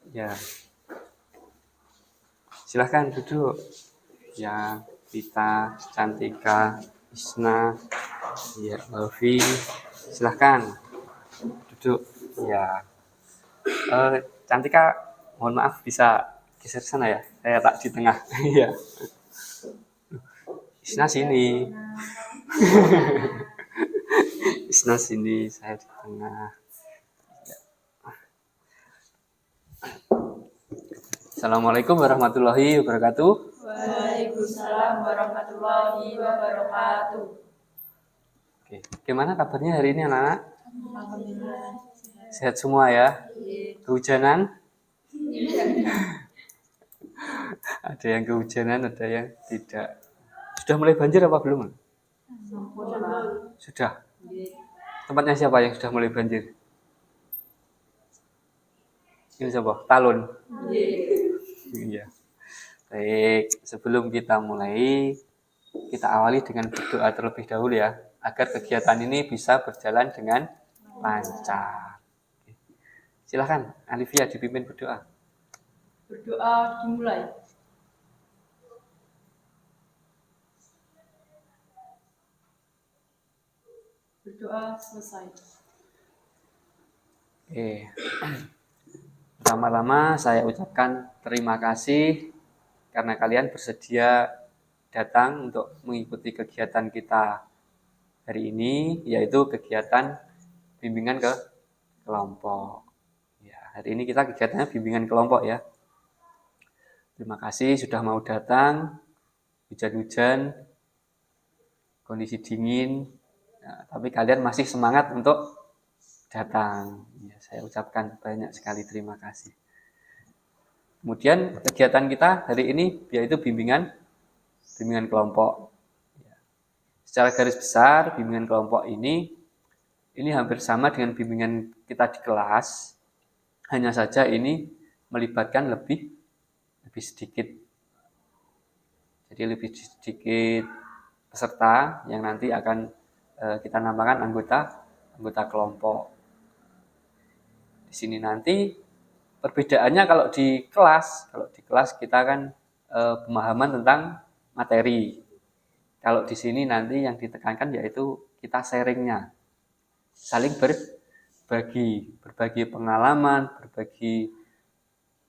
Ya, silahkan duduk. Ya, Vita, Cantika, Isna, ya, Alfi, silahkan duduk. Ya, Cantika, mohon maaf bisa geser sana ya. Saya tak di tengah. Iya. Isna sini. Isna sini, saya di tengah. Assalamualaikum warahmatullahi wabarakatuh. Waalaikumsalam warahmatullahi wabarakatuh. Oke, gimana kabarnya hari ini anak-anak? Alhamdulillah. Sehat semua ya? Kehujanan? Ada yang kehujanan, ada yang tidak. Sudah mulai banjir apa belum? Sudah. Tempatnya siapa yang sudah mulai banjir? Ini siapa? Talun. Iya. Baik, sebelum kita mulai, kita awali dengan berdoa terlebih dahulu ya, agar kegiatan ini bisa berjalan dengan lancar. Silakan, Alivia dipimpin berdoa. Berdoa dimulai. Berdoa selesai. Oke. Pertama-tama saya ucapkan terima kasih karena kalian bersedia datang untuk mengikuti kegiatan kita hari ini, yaitu kegiatan bimbingan ke kelompok. Ya, hari ini kita kegiatannya bimbingan kelompok ya. Terima kasih sudah mau datang, hujan-hujan, kondisi dingin, ya, tapi kalian masih semangat untuk datang. Ya, saya ucapkan banyak sekali terima kasih. Kemudian kegiatan kita hari ini yaitu bimbingan kelompok. Ya. Secara garis besar bimbingan kelompok ini hampir sama dengan bimbingan kita di kelas, hanya saja ini melibatkan lebih sedikit. Jadi lebih sedikit peserta yang nanti akan kita namakan anggota kelompok. Di sini nanti perbedaannya kalau di kelas kita kan pemahaman tentang materi. Kalau di sini nanti yang ditekankan yaitu kita sharingnya, saling berbagi pengalaman, berbagi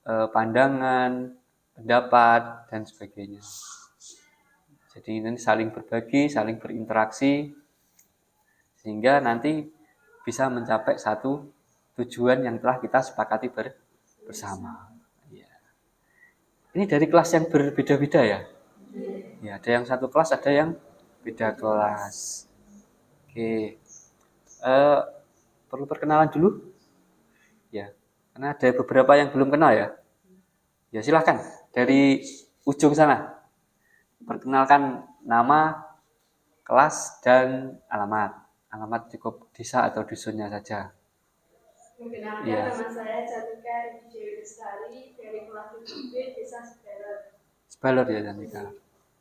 pandangan, pendapat dan sebagainya. Jadi ini saling berbagi, saling berinteraksi sehingga nanti bisa mencapai satu tujuan yang telah kita sepakati bersama. Ya. Ini dari kelas yang berbeda-beda ya. Ya, ada yang satu kelas, ada yang beda kelas. Oke, perlu perkenalan dulu, ya, karena ada beberapa yang belum kenal ya. Ya silahkan dari ujung sana, perkenalkan nama, kelas dan alamat. Alamat cukup desa atau dusunnya saja. Perkenalkan, nama saya Cantika Dewi Lestari dari kelas 7B Desa Sebalor. Sebalor ya Cantika.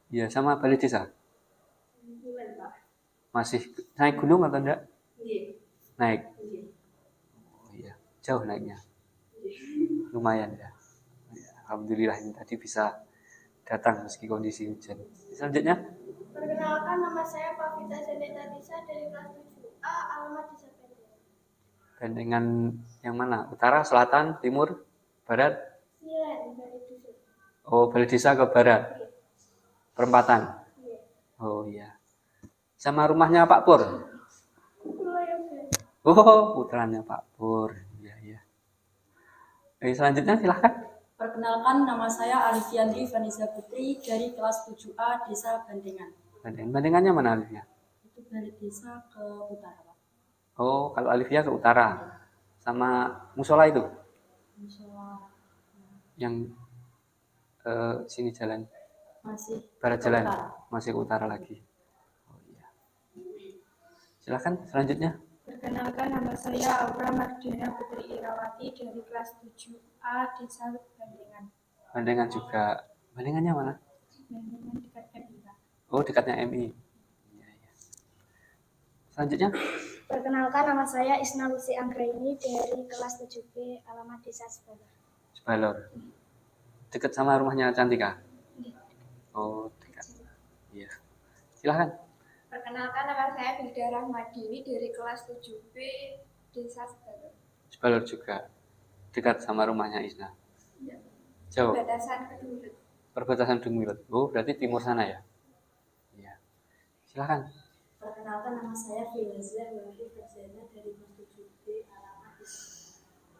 Iya, sama balai desa. Bukan, Pak. Masih naik gunung atau enggak? Iya. Naik. Iya. Oh iya, jauh naiknya. Lumayan ya. Alhamdulillah ini tadi bisa datang meski kondisi hujan. Selanjutnya. Perkenalkan, nama saya Pavita Janeta Tisa dari kelas 7A, alamat Desa Bendengan. Bendengan yang mana? Utara, selatan, timur, barat? Silen, dari dusun. Oh, balai desa ke barat. Perempatan. Iya. Oh iya. Sama rumahnya Pak Pur. Oh, putranya Pak Pur. Iya, iya. Selanjutnya silahkan. Perkenalkan, nama saya Alifiandri Vanessa Putri dari kelas 7A Desa Bandengan. Bandengannya mana Alifia? Itu balik desa ke utara, Pak. Oh, kalau Alifia ke utara. Sama musola itu? Musola. Yang sini jalan. Masih Barat jalan. utara. Masih ke utara lagi. Oh iya. Silahkan selanjutnya. Perkenalkan, nama saya Aura Mardina Putri Irawati dari kelas 7A Desa Bandengan. Bandengan juga. Bandengannya mana? Bandengan dekat MI. Oh, dekatnya MI. Iya, iya. Selanjutnya. Perkenalkan, nama saya Isna Lucy Anggraini dari kelas 7B, alamat Desa Sebalor. Sebalor. Dekat sama rumahnya Cantika? Oh, dekat. Iya. Silahkan. Perkenalkan, nama saya Bilda Rahmadini dari kelas 7B Desa Sebalor. Sebalor juga. Dekat sama rumahnya Isna. Jauh. Batasan Kedung. Perbatasan Dumilot. Oh, berarti timur sana ya? Iya. Silahkan. Perkenalkan, nama saya Filazia Wahid Fajana dari kelas 7B alamat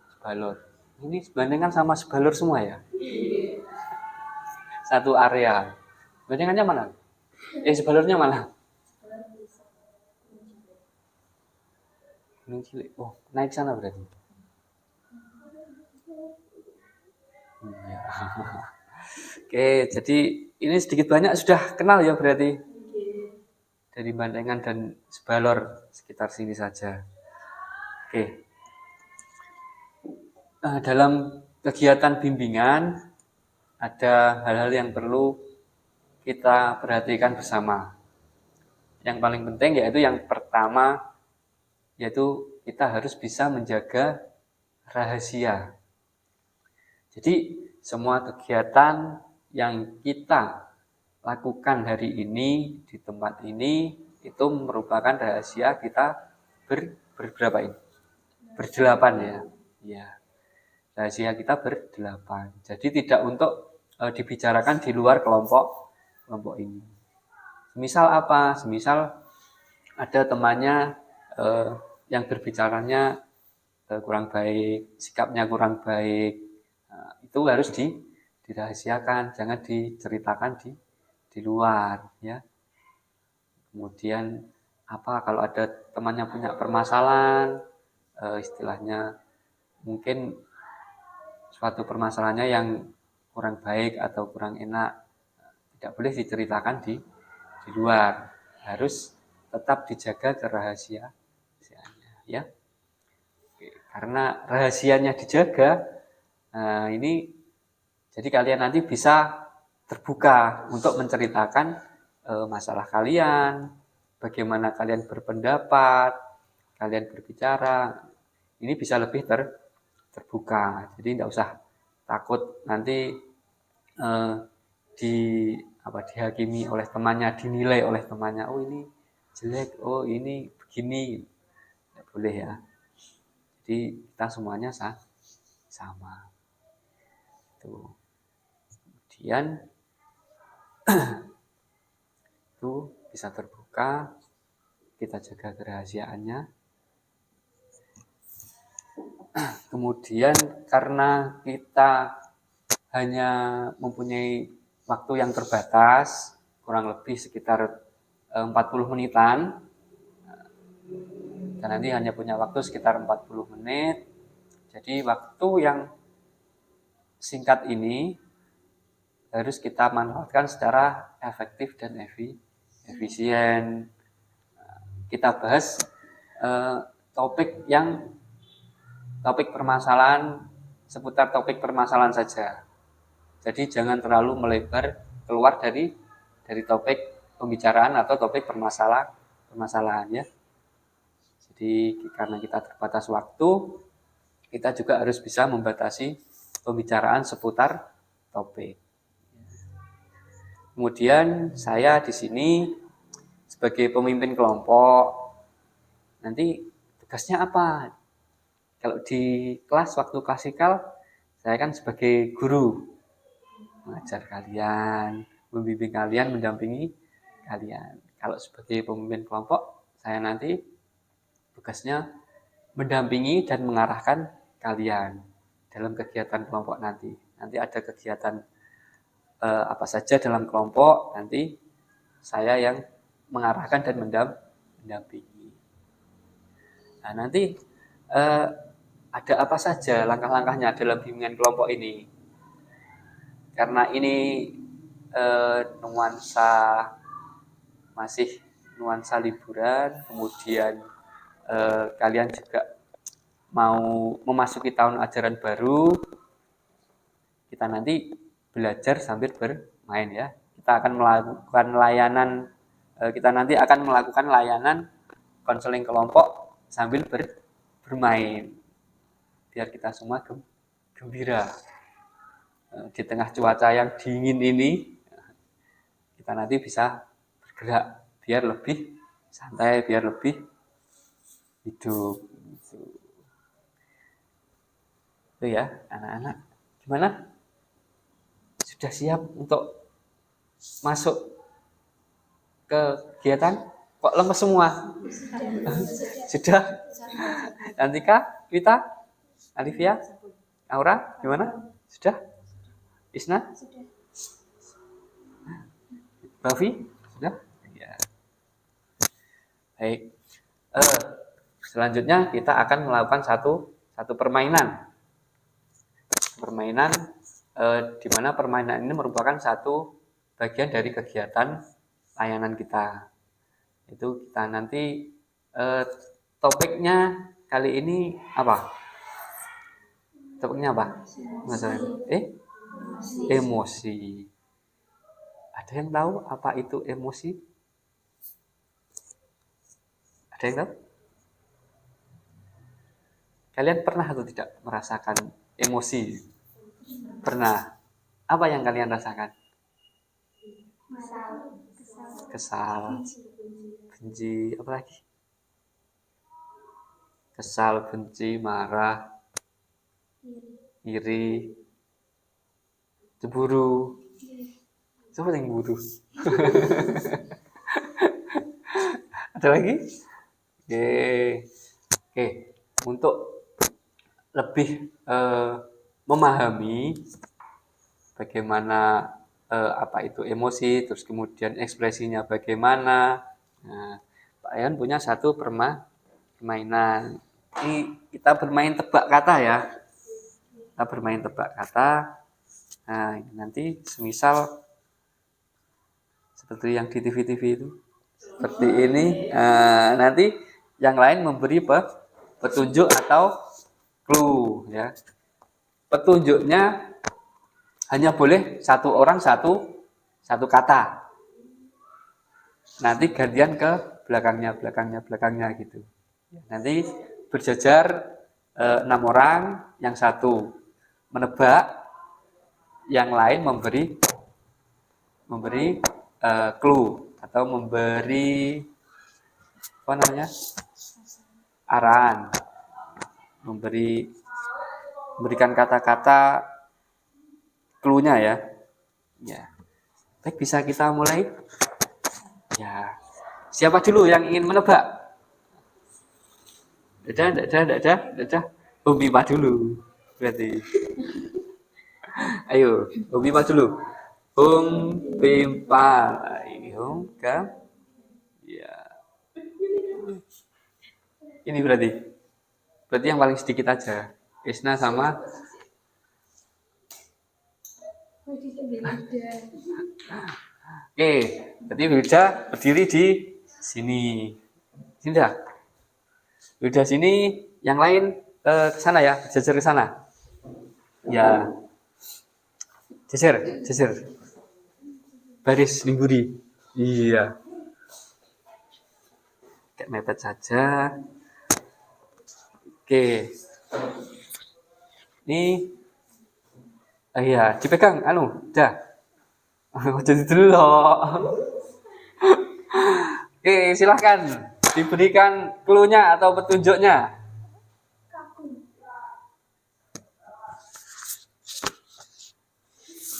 Sebalor. Ini sebandengan sama Sebalor semua ya? Satu area. Bandengannya mana? Sebalornya mana? Gunung Cilik. Oh, naik sana berarti. Iya. Oke, jadi ini sedikit banyak sudah kenal ya berarti dari Bandengan dan Sebalor sekitar sini saja. Oke. Dalam kegiatan bimbingan ada hal-hal yang perlu kita perhatikan bersama. Yang paling penting yaitu yang pertama, yaitu kita harus bisa menjaga rahasia. Jadi semua kegiatan yang kita lakukan hari ini di tempat ini itu merupakan rahasia kita berberapa ini? Berdelapan ya. Ya. Rahasia kita berdelapan. Jadi tidak untuk dibicarakan di luar kelompok ini. Semisal apa? Semisal ada temannya yang berbicaranya kurang baik, sikapnya kurang baik, itu harus dirahasiakan, jangan diceritakan di luar ya. Kemudian apa kalau ada temannya punya permasalahan, istilahnya mungkin suatu permasalahannya yang kurang baik atau kurang enak, tidak boleh diceritakan di luar, harus tetap dijaga kerahasiaannya ya. Oke, karena rahasianya dijaga, ini jadi kalian nanti bisa terbuka untuk menceritakan masalah kalian, bagaimana kalian berpendapat, kalian berbicara, ini bisa lebih terbuka. Jadi tidak usah takut nanti dihakimi oleh temannya, dinilai oleh temannya, oh ini jelek, oh ini begini, tidak boleh ya. Jadi kita semuanya sama. Tuh. Kemudian itu bisa terbuka, kita jaga kerahasiaannya. Kemudian karena kita hanya mempunyai waktu yang terbatas, kurang lebih sekitar 40 menitan, dan nanti hanya punya waktu sekitar 40 menit. Jadi waktu yang singkat ini harus kita manfaatkan secara efektif dan efisien. Kita bahas topik permasalahan, seputar topik permasalahan saja. Jadi jangan terlalu melebar keluar dari topik pembicaraan atau topik permasalahan ya. Jadi karena kita terbatas waktu, kita juga harus bisa membatasi pembicaraan seputar topik. Kemudian saya di sini sebagai pemimpin kelompok, nanti tugasnya apa? Kalau di kelas waktu klasikal, saya kan sebagai guru, mengajar kalian, membimbing kalian, mendampingi kalian. Kalau sebagai pemimpin kelompok, saya nanti tugasnya mendampingi dan mengarahkan kalian dalam kegiatan kelompok nanti. Nanti ada kegiatan apa saja dalam kelompok, nanti saya yang mengarahkan dan mendampingi. Nah, nanti ada apa saja langkah-langkahnya dalam bimbingan kelompok ini. Karena ini masih nuansa liburan, kemudian kalian juga mau memasuki tahun ajaran baru, kita nanti belajar sambil bermain ya. Kita akan melakukan layanan konseling kelompok sambil bermain, biar kita semua gembira di tengah cuaca yang dingin ini, kita nanti bisa bergerak biar lebih santai, biar lebih hidup. Itu ya, anak-anak. Gimana? Sudah siap untuk masuk ke kegiatan? Kok lemes semua? Sudah? Antika, Wita, Alivia, Aura, gimana? Sudah? Isna? Rafi? Sudah? Ya. Baik. Selanjutnya kita akan melakukan satu permainan. Permainan di mana permainan ini merupakan satu bagian dari kegiatan layanan kita. Itu kita nanti topiknya kali ini apa? Topiknya apa? Emosi. Ada yang tahu apa itu emosi? Ada yang tahu? Kalian pernah atau tidak merasakan emosi? Pernah. Apa yang kalian rasakan? Kesal, benci, apa lagi? Kesal, benci, marah, iri, cemburu. Siapa yang cemburu? Ada lagi? Oke. Untuk lebih memahami bagaimana apa itu emosi, terus kemudian ekspresinya bagaimana. Nah, Pak Ayan punya satu permainan. Ini kita bermain tebak kata ya. Kita bermain tebak kata. Nah, nanti semisal seperti yang di TV-TV itu. Seperti ini. Nanti yang lain memberi petunjuk atau clue ya. Petunjuknya hanya boleh satu orang satu kata. Nanti gantian ke belakangnya gitu. Nanti berjajar 6 orang, yang satu menebak, yang lain memberi clue atau memberi apa namanya? Arahan. Memberikan kata-kata clue-nya ya. Ya. Baik, bisa kita mulai? Ya. Siapa dulu yang ingin menebak? Dadah. Bima dulu. Berarti. Ayo, Bima dulu. Bimpa. Kan? Ya. Ini berarti yang paling sedikit aja. Isna sama Oke, berarti Wilda berdiri di sini. Sini dah. Wilda sini, yang lain ke sana ya, jajar ke sana. Ya. Jajar. Baris lingguri. Iya. Kayak mepet saja. Oke. Ini iya, dipegang dah. Jadi dulu loh. Oke, silahkan diberikan clue-nya atau petunjuknya.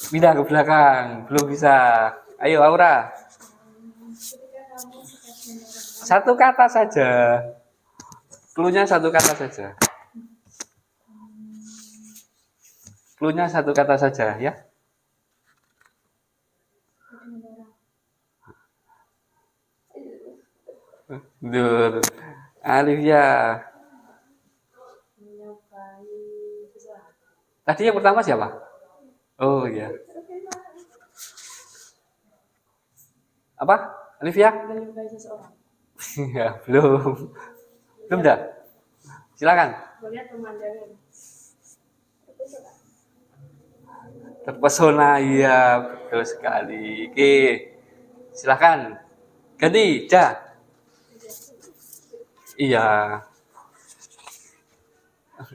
Pindah ke belakang, belum bisa. Ayo Aura. Satu kata saja. Clue-nya satu kata saja. Clue-nya satu kata saja ya. Dur. Alivia. Tadi yang pertama siapa? Oh iya. Apa? Alivia? Ya, belum. Belum dah. Silakan. Terpesona, iya, betul sekali. Oke. Silakan. Ganti, dah. Iya.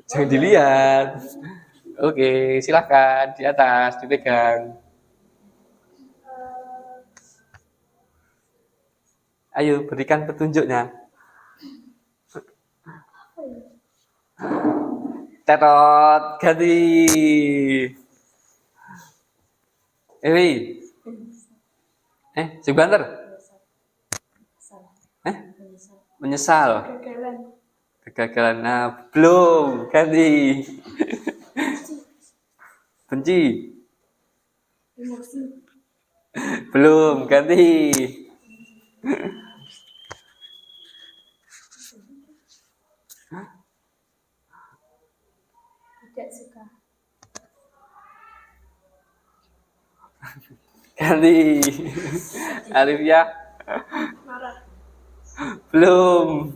Jangan dilihat. Oke, silakan di atas dipegang. Ayo berikan petunjuknya. Tetot ganti. Wi. Sebentar. Menyesal. Kegagalan. Nah, belum ganti. Benci. Belum ganti. Tidak suka. Ganti. Alifia. Marah. Belum.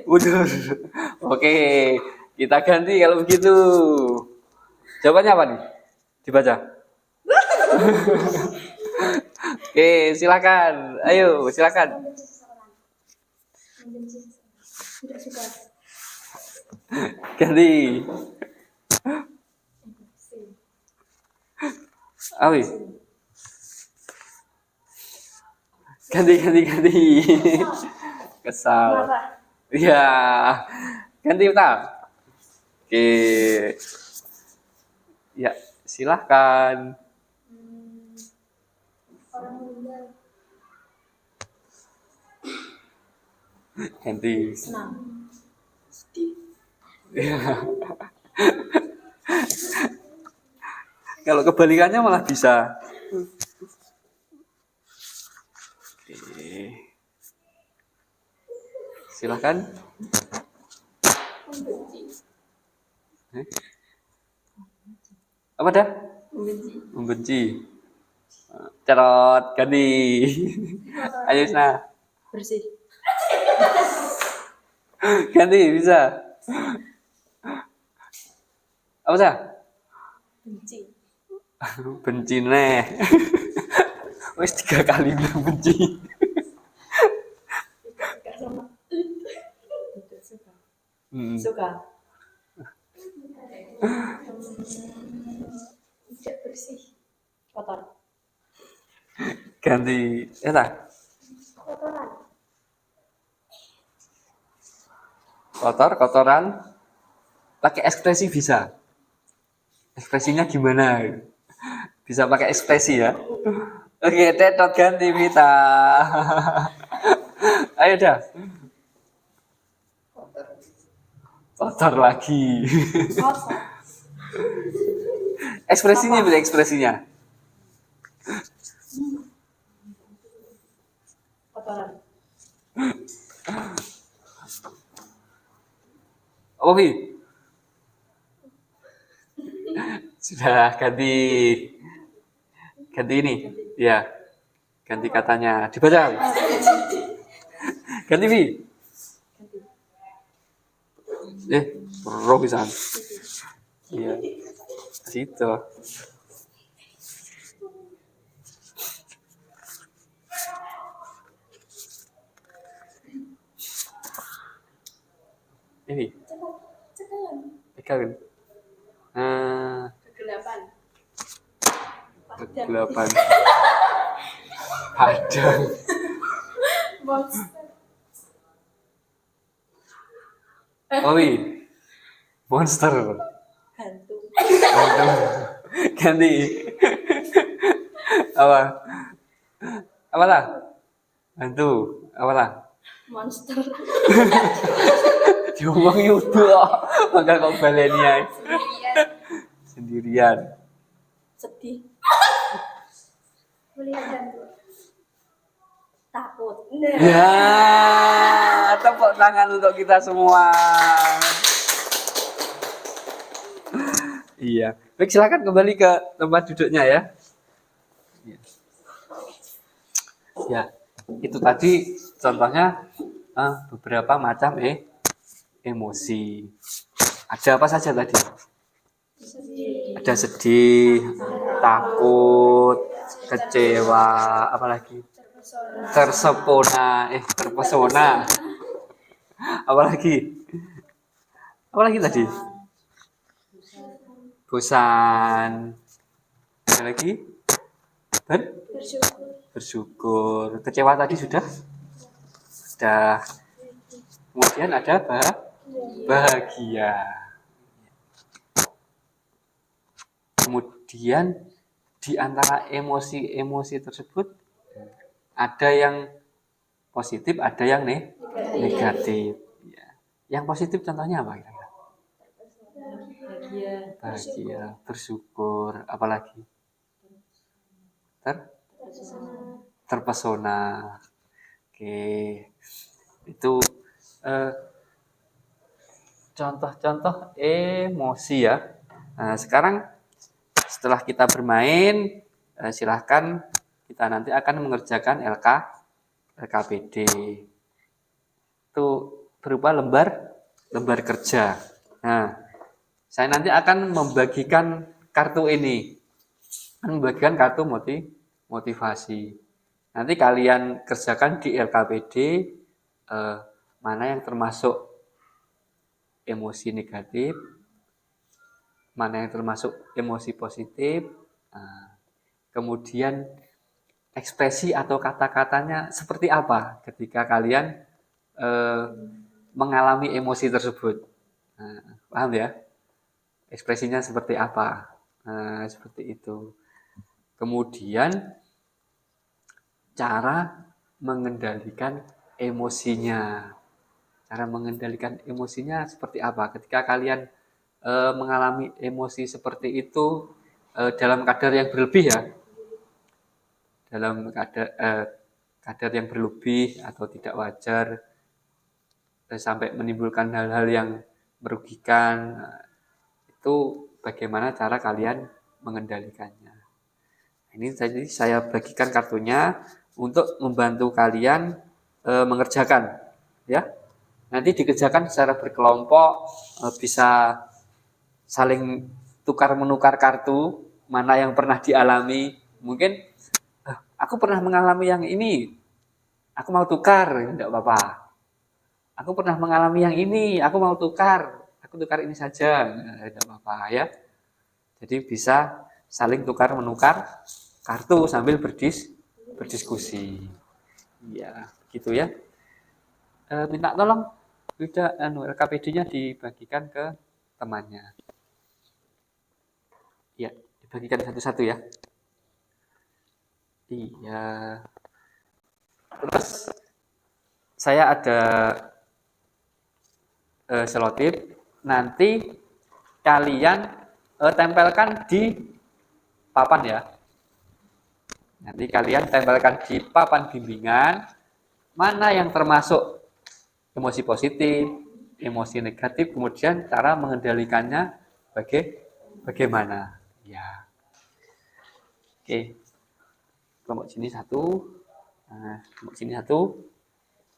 Udah. Oke, kita ganti kalau begitu. Jawabannya apa nih? Dibaca. Oke, silakan. Ayo, silakan. Tidak suka. Ganti. Awi. Ganti. Kesal. Marah. Iya. Ganti Uta. Oke. Ya, silahkan. Orang meninggal. Ganti. Senang. Ya. Kalau kebalikannya malah bisa. Oke. Silahkan. Apa dah? Membenci. Cerot ganti. Ayo Isna. Bersih. Ganti bisa. Apa dah? Benci. Benci neh. Wes 3 kali bilang benci. Tidak sama. Tidak suka. Hmm. Suka. Tidak bersih. Kotor. Ganti. Eta. Kotoran. Kotoran. Pakai ekspresi bisa. Ekspresinya gimana? Bisa pakai ekspresi ya. Oke, tetot ganti Vita. Ayo dah. Kotor lagi. Kotor. Ekspresinya bila ekspresinya. Kotoran. Oh, Vi. Sudah ganti ini. Ya. Ganti katanya. Dibaca. Ganti Vi. Roh pisan. Iya. Situ. Ini. Pegang. Kegelapan. Kegelapan. Padang. Monster. Owi. Monster. Hantu. Ganti. Apa? Apalah? Hantu. Apalah? Monster. Diomong itu maka kok baleni ae. Sendirian. Sedih. Melihat hantu. Takut. Ya, tepuk tangan untuk kita semua. Iya. Baik, silakan kembali ke tempat duduknya ya. Ya, itu tadi contohnya beberapa macam emosi. Ada apa saja tadi? Ada sedih, takut, kecewa, apalagi Tersepona, terpesona. Apalagi? Apalagi tadi? Bosan. Ada lagi? Bersyukur. Kecewa tadi sudah? Sudah. Kemudian ada bahagia. Kemudian di antara emosi-emosi tersebut ada yang positif, ada yang negatif. Ya. Yang positif contohnya apa? Bahagia, bersyukur, apalagi? Terpesona. Oke, itu contoh-contoh emosi ya. Nah, sekarang setelah kita bermain, silahkan kita nanti akan mengerjakan LKPD. Itu berupa lembar kerja. Nah, saya nanti akan membagikan kartu ini. Membagikan kartu motivasi. Nanti kalian kerjakan di LKPD mana yang termasuk emosi negatif, mana yang termasuk emosi positif, kemudian ekspresi atau kata-katanya seperti apa ketika kalian mengalami emosi tersebut. Paham ya? Ekspresinya seperti apa? Seperti itu. Kemudian cara mengendalikan emosinya. Cara mengendalikan emosinya seperti apa? Ketika kalian mengalami emosi seperti itu dalam kadar yang berlebih ya. Dalam kadar yang berlebih atau tidak wajar sampai menimbulkan hal-hal yang merugikan, itu bagaimana cara kalian mengendalikannya. Ini tadi saya bagikan kartunya untuk membantu kalian mengerjakan, ya. Nanti dikerjakan secara berkelompok, bisa saling tukar menukar kartu, mana yang pernah dialami. Mungkin aku pernah mengalami yang ini, aku mau tukar, tidak apa-apa. Aku pernah mengalami yang ini, aku mau tukar, aku tukar ini saja, tidak apa-apa ya. Jadi bisa saling tukar menukar kartu sambil berdiskusi. Ya, gitu ya. Minta tolong udah LKPD-nya dibagikan ke temannya. Ya, dibagikan satu-satu ya. Iya. Terus saya ada selotip. Nanti kalian tempelkan di papan ya. Nanti kalian tempelkan di papan bimbingan mana yang termasuk emosi positif, emosi negatif, kemudian cara mengendalikannya bagaimana. Ya. Oke. Kelompok sini satu. Nah, kelompok sini satu.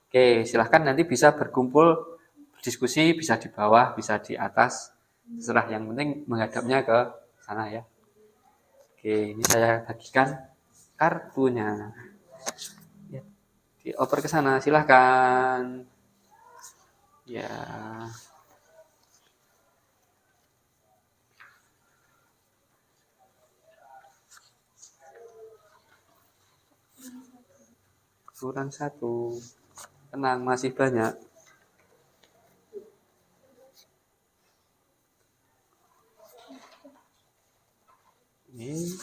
Oke, silahkan nanti bisa berkumpul berdiskusi, bisa di bawah, bisa di atas. Terserah, yang penting menghadapnya ke sana ya. Oke, ini saya bagikan kartunya. Ya, dioper ke sana, silahkan. Ya. Kurang satu. Tenang, masih banyak. Ini.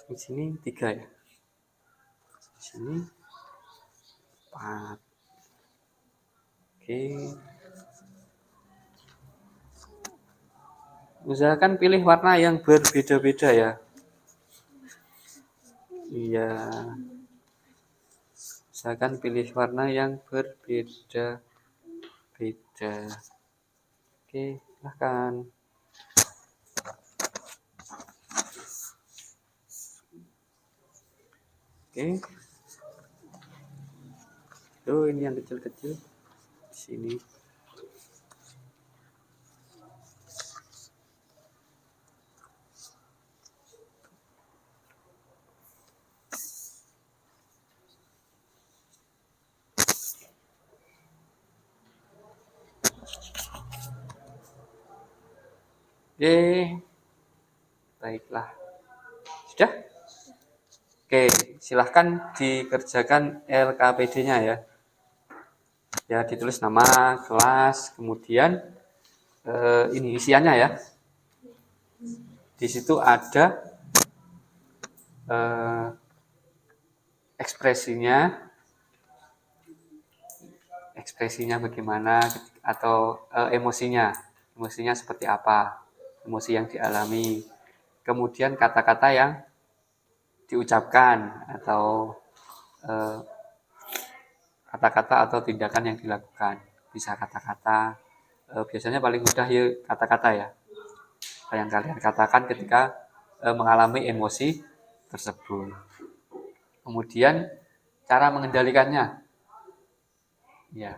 Di sini 3 ya. Di sini 4. Oke. Usahakan pilih warna yang berbeda-beda ya. Iya. Usahakan pilih warna yang berbeda-beda. Oke, silahkan. Oke. Oh, ini yang kecil-kecil di sini. Oke, baiklah. Sudah? Oke, silahkan dikerjakan LKPD-nya ya. Ya, ditulis nama, kelas, kemudian ini isiannya ya. Di situ ada ekspresinya bagaimana atau emosinya seperti apa, emosi yang dialami, kemudian kata-kata yang diucapkan atau kata-kata atau tindakan yang dilakukan. Bisa kata-kata, biasanya paling mudah ya kata-kata ya, yang kalian katakan ketika mengalami emosi tersebut. Kemudian cara mengendalikannya, ya,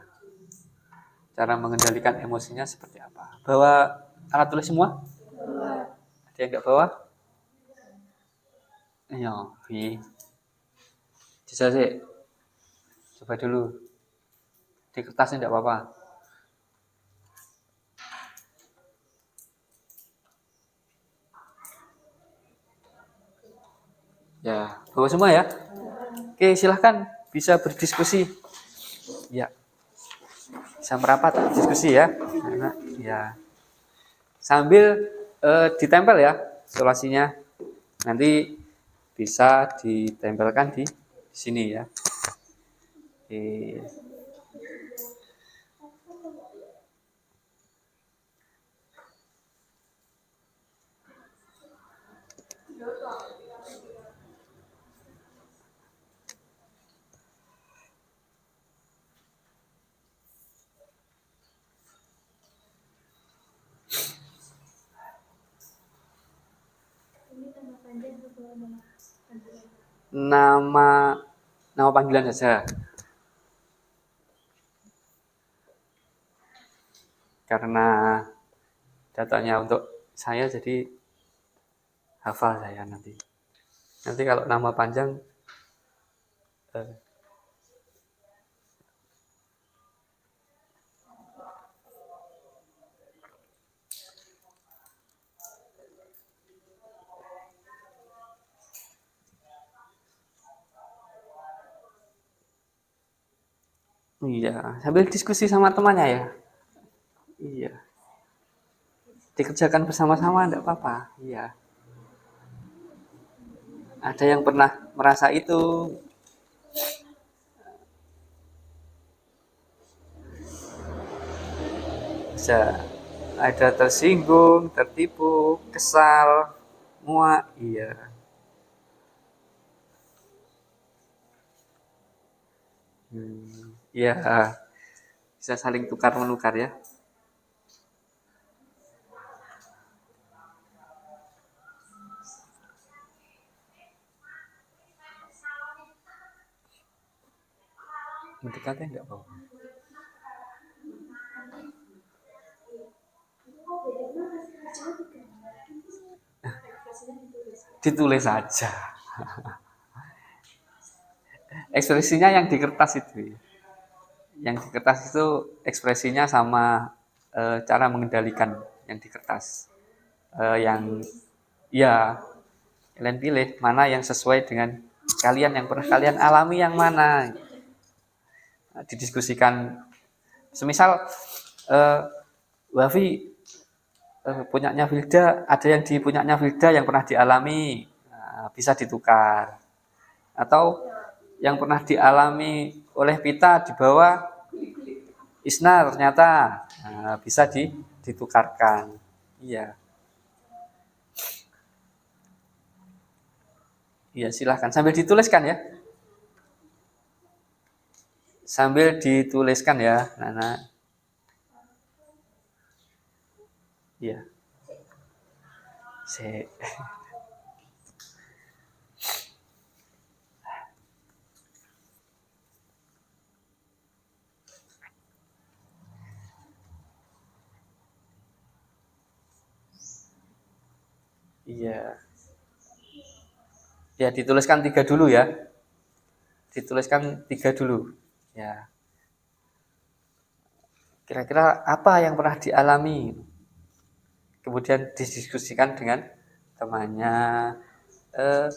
cara mengendalikan emosinya seperti apa. Bawa alat tulis semua? Ada yang nggak bawa? Ayo, bisa sih. Coba dulu. Di kertasnya enggak apa-apa. Ya, bawa semua ya. Oke, silahkan bisa berdiskusi. Ya, bisa merapat diskusi ya. Nah, ya. Sambil ditempel ya solusinya. Nanti bisa ditempelkan di sini ya. Oke. Nama panggilan saja. Karena datanya untuk saya jadi hafal saya nanti. Nanti kalau nama panjang iya, sambil diskusi sama temannya ya. Iya. Dikerjakan bersama-sama enggak apa-apa. Iya. Ada yang pernah merasa itu? Bisa. Ada tersinggung, tertipu, kesal, muak. Iya. Iya. Bisa saling tukar menukar ya. Mendekatnya enggak apa-apa. Ditulis saja. Ekspresinya yang di kertas itu. Yang di kertas itu ekspresinya sama cara mengendalikan yang di kertas. Yang ya kalian pilih mana yang sesuai dengan kalian, yang pernah kalian alami yang mana. Nah, didiskusikan. Semisal Wafi punyanya Wilda, ada yang di punyanya Wilda yang pernah dialami, nah, bisa ditukar. Atau yang pernah dialami oleh Pita di bawah Isna ternyata bisa ditukarkan. Iya. Iya, silahkan sambil dituliskan ya. Sambil dituliskan ya, Nana. Iya. Iya. Ya, dituliskan 3 dulu ya. Dituliskan 3 dulu. Ya. Kira-kira apa yang pernah dialami? Kemudian didiskusikan dengan temannya. Eh,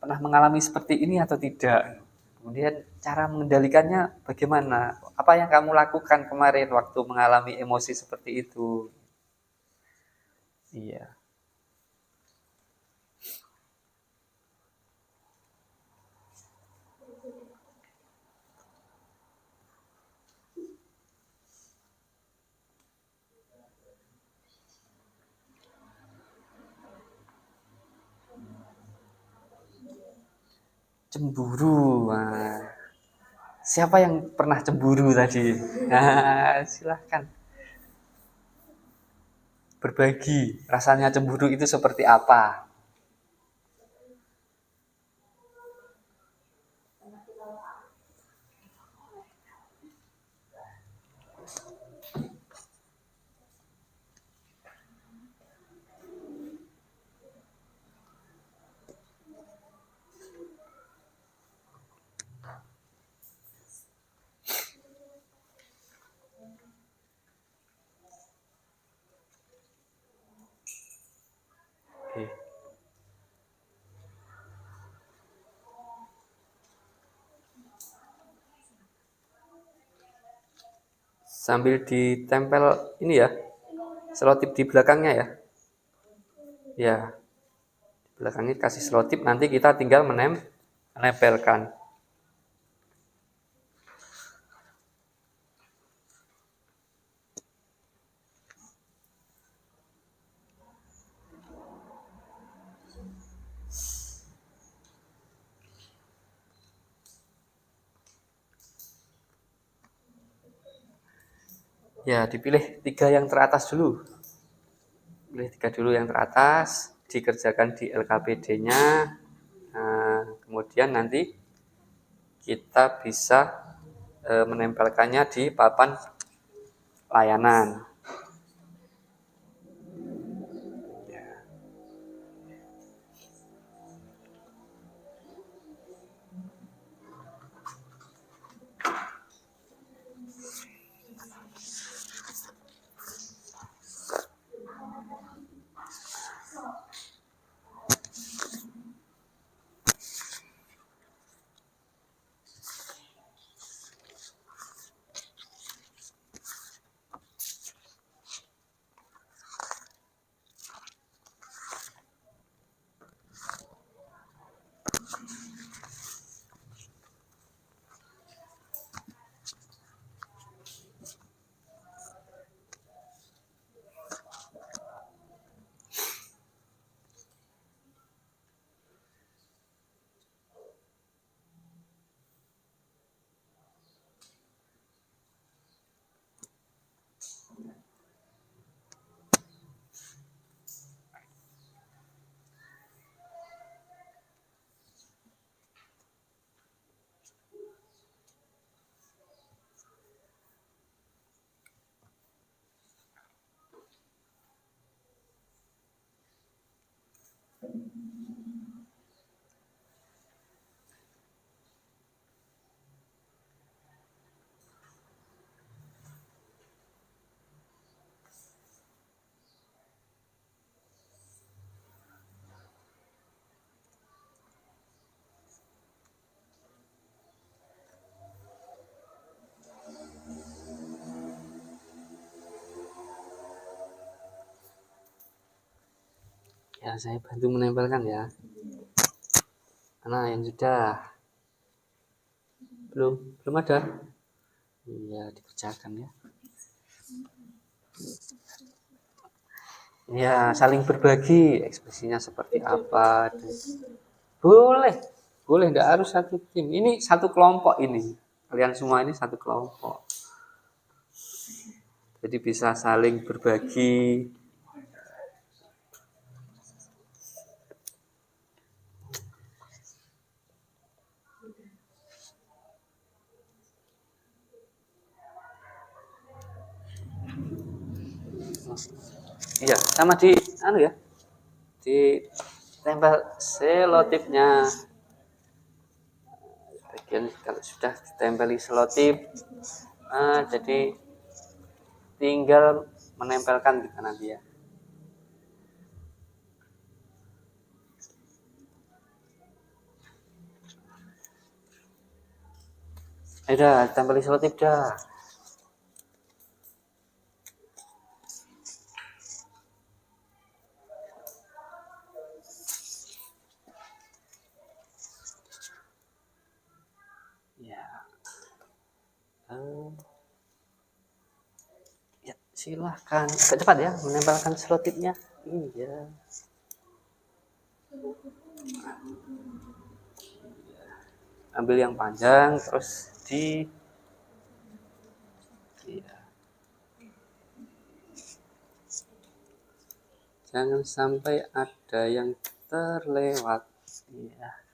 pernah mengalami seperti ini atau tidak? Kemudian cara mengendalikannya bagaimana? Apa yang kamu lakukan kemarin waktu mengalami emosi seperti itu? Iya. Cemburu. Nah, siapa yang pernah cemburu tadi? Nah, silahkan berbagi. Rasanya cemburu itu seperti apa? Oke. Sambil ditempel ini ya, selotip di belakangnya ya. Ya, di belakangnya kasih selotip, nanti kita tinggal menempelkan. Ya, dipilih 3 yang teratas dulu. Pilih 3 dulu yang teratas, dikerjakan di LKPD-nya. Nah, kemudian nanti kita bisa menempelkannya di papan layanan. Ya, saya bantu menempelkan ya. Nah, yang sudah belum ada. Iya, dikerjakan ya. Ya, saling berbagi ekspresinya seperti apa. Boleh, boleh, enggak harus satu tim. Ini satu kelompok ini. Kalian semua ini satu kelompok. Jadi bisa saling berbagi. Iya, sama di ya. ditempel selotipnya. Bagian kalau sudah ditempeli selotip, jadi tinggal menempelkan gitu nanti ya. Udah, tempeli selotip dah. Ya. Ya, silahkan. Agak cepat ya menempelkan selotipnya. Iya. Ambil yang panjang terus iya. Jangan sampai ada yang terlewat. Iya.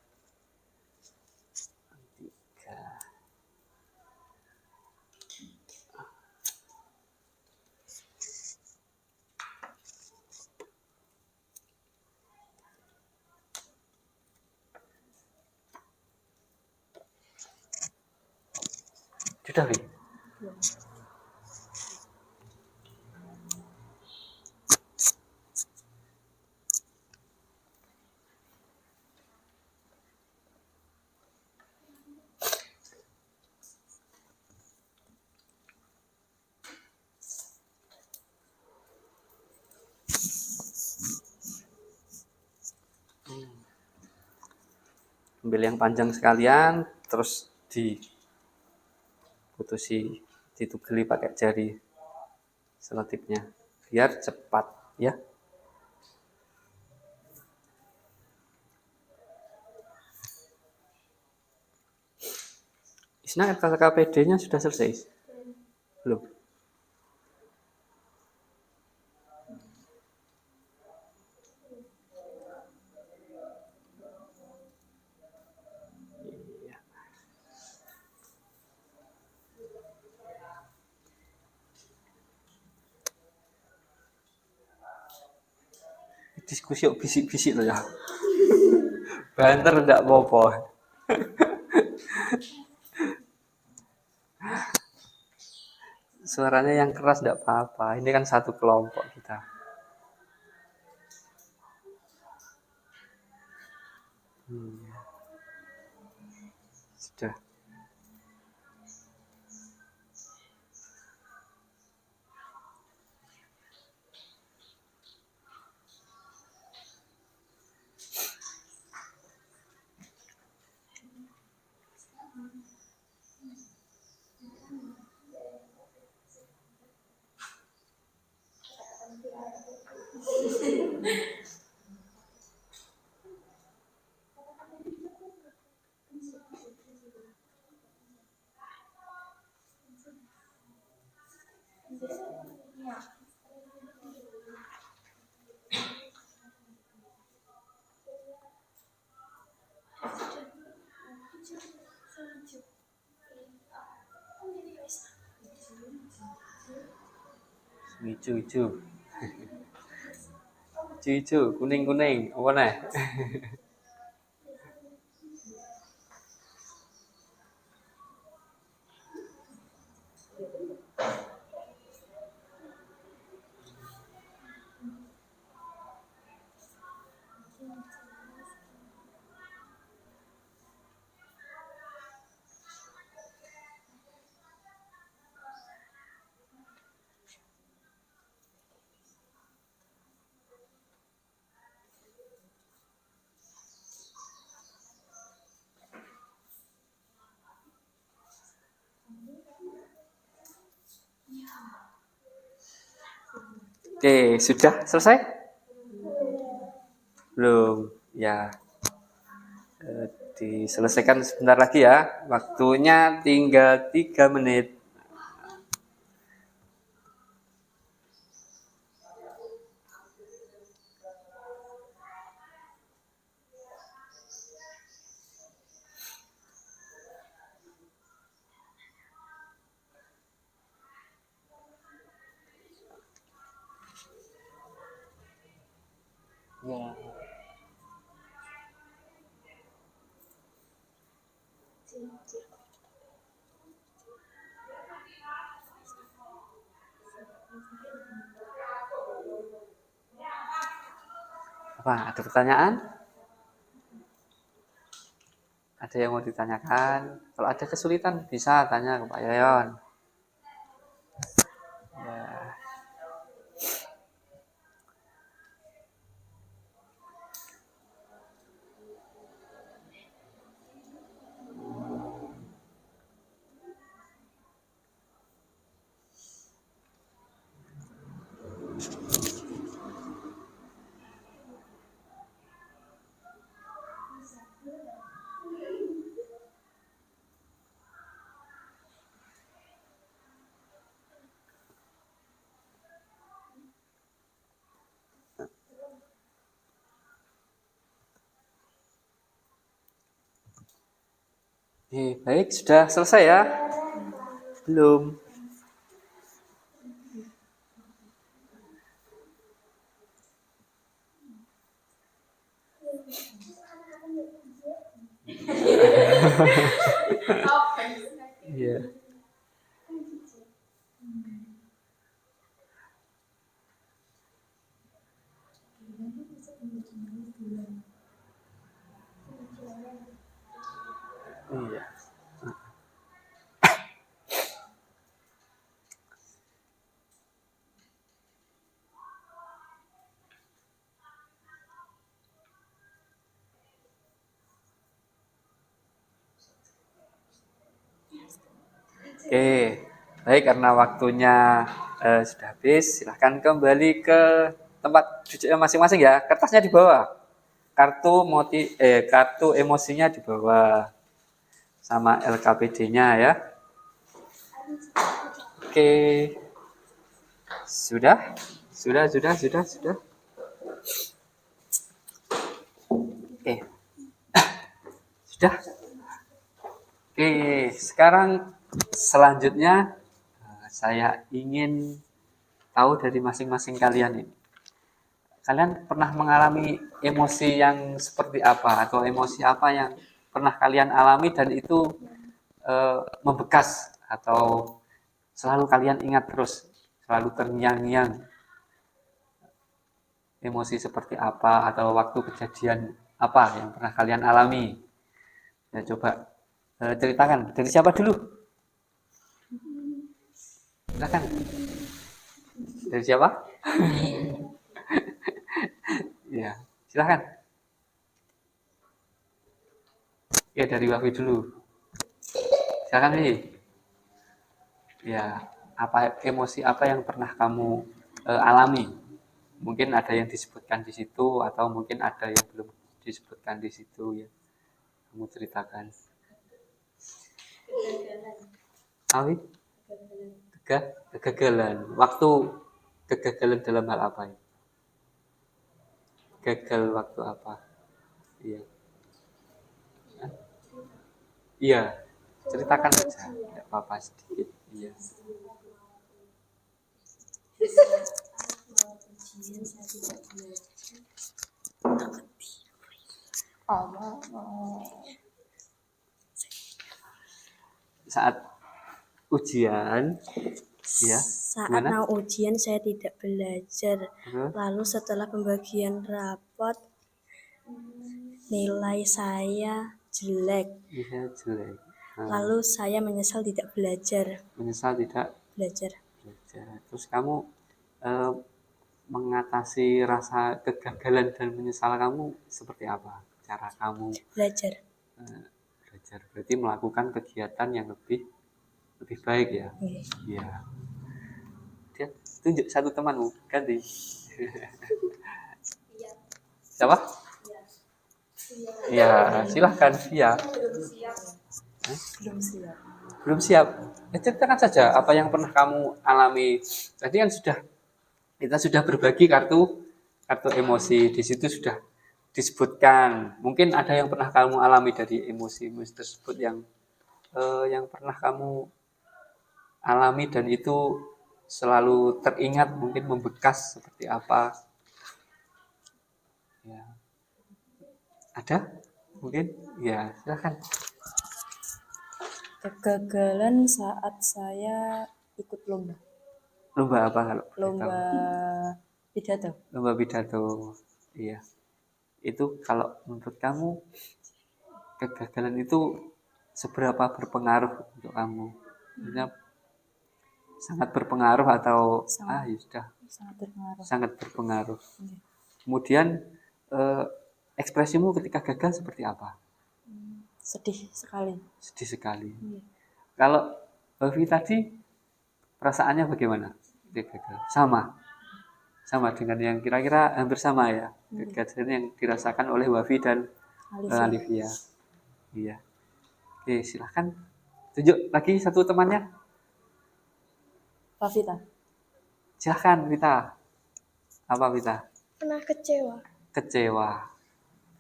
3. Sudah, Wi? Ambil yang panjang sekalian, terus ditugeli pakai jari selotipnya, biar cepat ya. Isna KKPD-nya sudah selesai? Belum? Iya. Diskusi bisik-bisik loh ya. Banter enggak apa-apa. Suaranya yang keras enggak apa-apa. Ini kan satu kelompok kita. Sudah. Hijau-hijau. Hijau-hijau, kuning-kuning, apa nih? Oke, sudah selesai? Belum. Ya. Diselesaikan sebentar lagi ya. Waktunya tinggal 3 menit. Ya. Apa? Ada pertanyaan? Ada yang mau ditanyakan? Kalau ada kesulitan bisa tanya ke Pak Yayon. Ya. Baik, sudah selesai ya? Belum. Iya. Iya. Oke, baik karena waktunya sudah habis, silahkan kembali ke tempat duduknya masing-masing ya. Kertasnya di bawah, kartu emosinya di bawah, sama LKPD-nya ya. Oke, sudah. Oke, sudah. Oke, sekarang selanjutnya saya ingin tahu dari masing-masing kalian ini. Kalian pernah mengalami emosi yang seperti apa atau emosi apa yang pernah kalian alami dan itu membekas atau selalu kalian ingat terus, selalu terngiang-ngiang. Emosi seperti apa atau waktu kejadian apa yang pernah kalian alami? Ya coba ceritakan. Dari siapa dulu? Silakan. Dari siapa? Ya, silakan. Ya, dari Wafi dulu. Silakan nih. Ya, emosi apa yang pernah kamu alami? Mungkin ada yang disebutkan di situ atau mungkin ada yang belum disebutkan di situ ya. Kamu ceritakan. Awi? Kegagalan. Waktu kegagalan dalam hal apa ya? Gagal waktu apa? Iya. Iya. Ceritakan saja. Tidak apa-apa sedikit. Iya. Saat ujian, ya. Saat Gimana? mau ujian saya tidak belajar. Lalu setelah pembagian rapot nilai saya jelek. Iya, jelek. Lalu saya menyesal tidak belajar. Menyesal tidak Belajar. Terus kamu mengatasi rasa kegagalan dan menyesal kamu seperti apa? Cara kamu Belajar. belajar berarti melakukan kegiatan yang lebih baik ya. Iya. Dia tunjuk satu temanmu ganti. Siapa? Iya, silahkan. Iya. Belum siap. Ya, ceritakan saja apa yang pernah kamu alami. Tadi kan kita sudah berbagi kartu emosi. Di situ sudah disebutkan. Mungkin ada yang pernah kamu alami dari emosi tersebut yang pernah kamu alami dan itu selalu teringat, mungkin membekas seperti apa. Ya. Ada? Mungkin? Ya, silakan. Kegagalan saat saya ikut lomba. Lomba apa kalau boleh Lomba tahu? pidato. Lomba pidato. Iya. Itu kalau menurut kamu kegagalan itu seberapa berpengaruh untuk kamu? Maksudnya sangat berpengaruh atau Sangat. ya sudah Sangat berpengaruh. sangat berpengaruh. Iya. Kemudian ekspresimu ketika gagal seperti apa? Sedih sekali. Sedih sekali. Iya. Kalau Bavi tadi perasaannya bagaimana? Ketika gagal? Sama dengan yang kira-kira hampir sama ya. Kegagalan yang dirasakan oleh Wafi dan Alivia. Iya. Oke, silahkan tunjuk lagi satu temannya. Pak Vita. Silahkan Vita. Apa Vita? Pernah kecewa. Kecewa.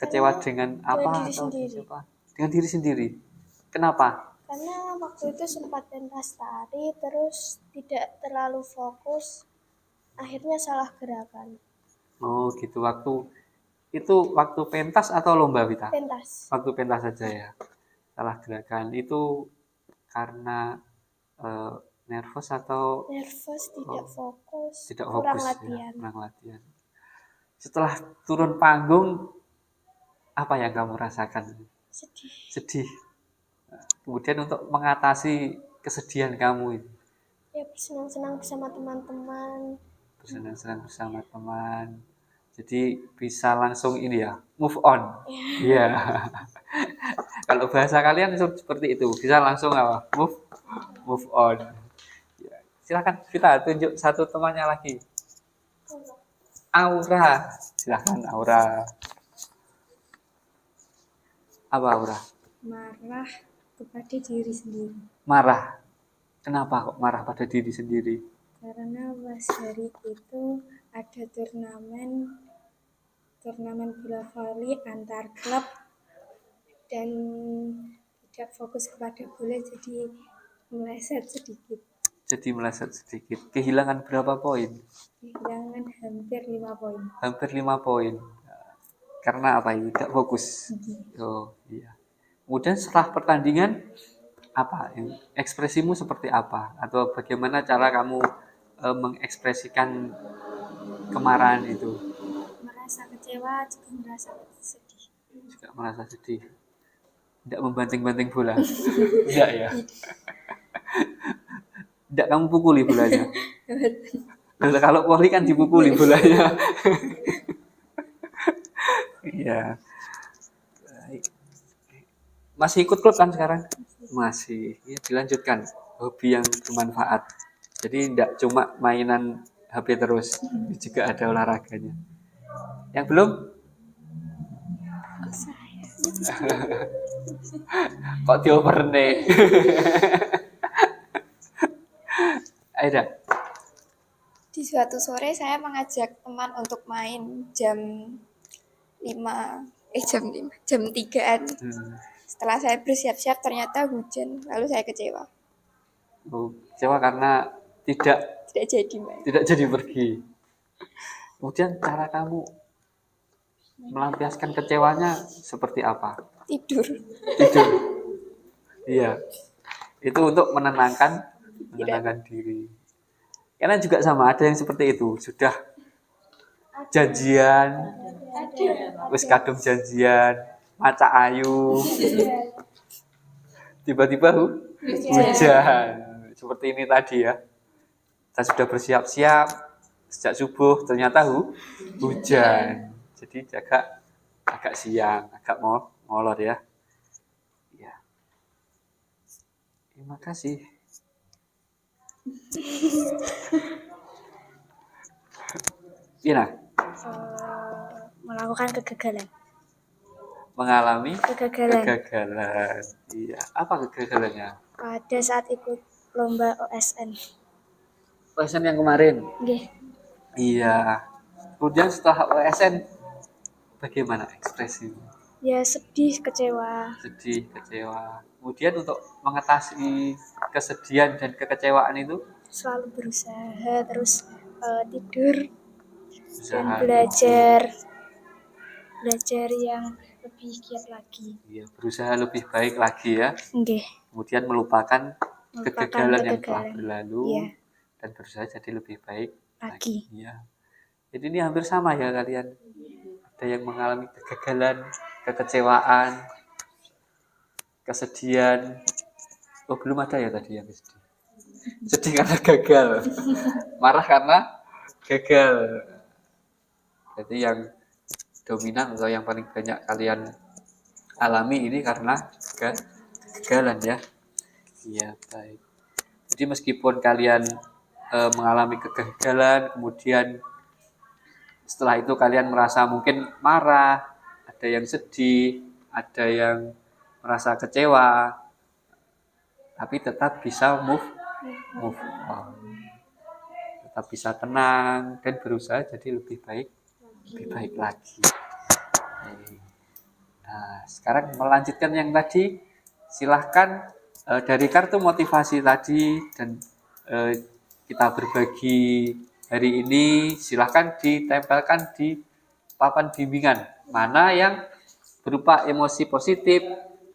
Kecewa dengan apa diri atau sendiri. siapa? Dengan diri sendiri. Kenapa? Karena waktu itu sempat pentas tari, terus tidak terlalu fokus, akhirnya salah gerakan. Oh, gitu. Waktu pentas atau lomba Vita? Pentas. Waktu pentas saja ya. Salah gerakan itu karena nervous atau Nervous, tidak fokus, tidak kurang fokus latihan. ya, kurang latihan. Setelah turun panggung, apa yang kamu rasakan? Sedih. Kemudian untuk mengatasi kesedihan kamu ini, Ya bersenang-senang bersama teman-teman. bersenang-senang bersama teman. Jadi bisa langsung ini ya, move on. Iya. Kalau bahasa kalian seperti itu, bisa langsung apa? Move on. Ya. Silakan kita tunjuk satu temannya lagi. Aura. Silakan Aura. Apa Aura? Marah kepada diri sendiri. Marah. Kenapa kok marah pada diri sendiri? Karena pas hari itu ada turnamen bola voli antar klub dan tidak fokus kepada bola, jadi meleset sedikit. Kehilangan berapa poin? Kehilangan hampir 5 poin. Hampir 5 poin. Karena apa ini? Tidak fokus. Oh iya. Kemudian setelah pertandingan apa? Ekspresimu seperti apa? Atau bagaimana cara kamu mengekspresikan kemarahan itu? Merasa kecewa, juga merasa sedih. Juga merasa sedih. Tidak membanting-banting bola. Tidak ya. Tidak kamu pukuli bolanya. Kalau voli kan dipukuli bolanya. Iya. Masih ikut klub kan sekarang? Masih. Ya, dilanjutkan. Hobi yang bermanfaat. Jadi tidak cuma mainan HP terus, juga ada olahraganya. Yang belum? Kok dioper nih? Aida. Di suatu sore saya mengajak teman untuk main jam 3-an. Setelah saya bersiap-siap ternyata hujan, lalu saya kecewa. Kecewa karena tidak jadi main. Tidak jadi pergi. Kemudian cara kamu melampiaskan kecewanya seperti apa? Tidur. Iya. Itu untuk menenangkan diri. Karena juga sama, ada yang seperti itu. Sudah janjian, wis kadung janjian, maca ayu. Tiba-tiba hujan. Seperti ini tadi ya. Saya sudah bersiap-siap sejak subuh, ternyata hujan. Jadi agak siang, agak molor ya. Ya. Terima kasih. Ina. Melakukan kegagalan. Mengalami Kegagalan. Iya. Apa kegagalannya? Pada saat ikut lomba OSN. OSN yang kemarin? Iya. Kemudian setelah OSN, bagaimana ekspresimu? Ya sedih, kecewa. Kemudian untuk mengatasi kesedihan dan kekecewaan itu? Selalu berusaha, terus tidur. Dan Usaha. belajar yang lebih giat lagi. Ya, berusaha lebih baik lagi ya. Nggih. Kemudian melupakan kegagalan yang telah kegagalan. berlalu Iya. dan berusaha jadi lebih baik Lagi. Ya. Jadi ini hampir sama ya kalian. Ada yang mengalami kegagalan, kekecewaan, kesedihan. Oh, belum ada ya tadi yang sedih. Sedih karena gagal. Marah karena gagal. Jadi yang dominan atau yang paling banyak kalian alami ini karena kegagalan ya. Iya, baik. Jadi meskipun kalian mengalami kegagalan, kemudian setelah itu kalian merasa mungkin marah, ada yang sedih, ada yang merasa kecewa, tapi tetap bisa move on. Tetap bisa tenang dan berusaha jadi lebih baik lagi. Nah, sekarang melanjutkan yang tadi, silahkan dari kartu motivasi tadi dan kita berbagi hari ini, silahkan ditempelkan di papan bimbingan. Mana yang berupa emosi positif,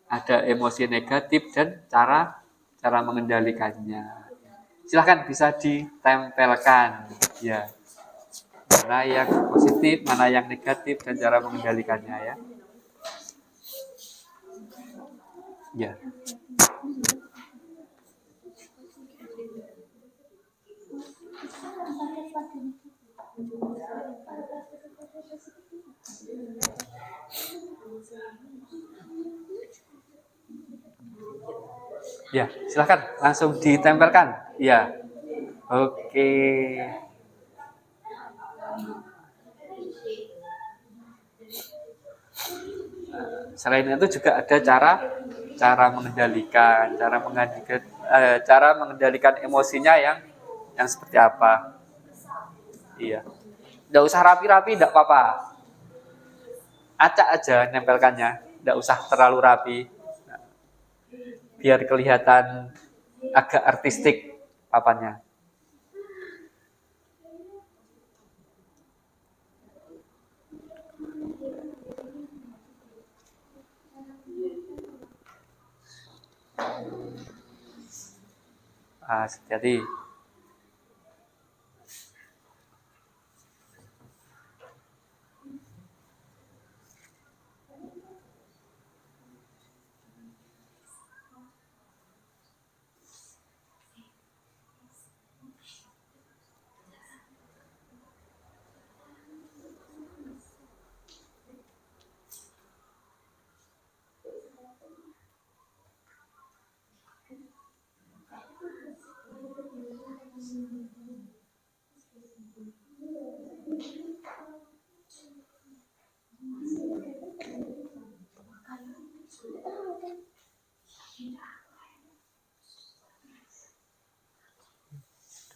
ada emosi negatif dan cara mengendalikannya. Silahkan bisa ditempelkan, ya. Mana yang positif, mana yang negatif dan cara mengendalikannya ya. Ya. Ya, silakan langsung ditempelkan. Ya. Oke. Selain itu juga ada cara mengendalikan emosinya yang seperti apa. Iya. Enggak usah rapi-rapi, enggak apa-apa. Acak aja nempelkannya, enggak usah terlalu rapi. Biar kelihatan agak artistik papannya. Hati-hati.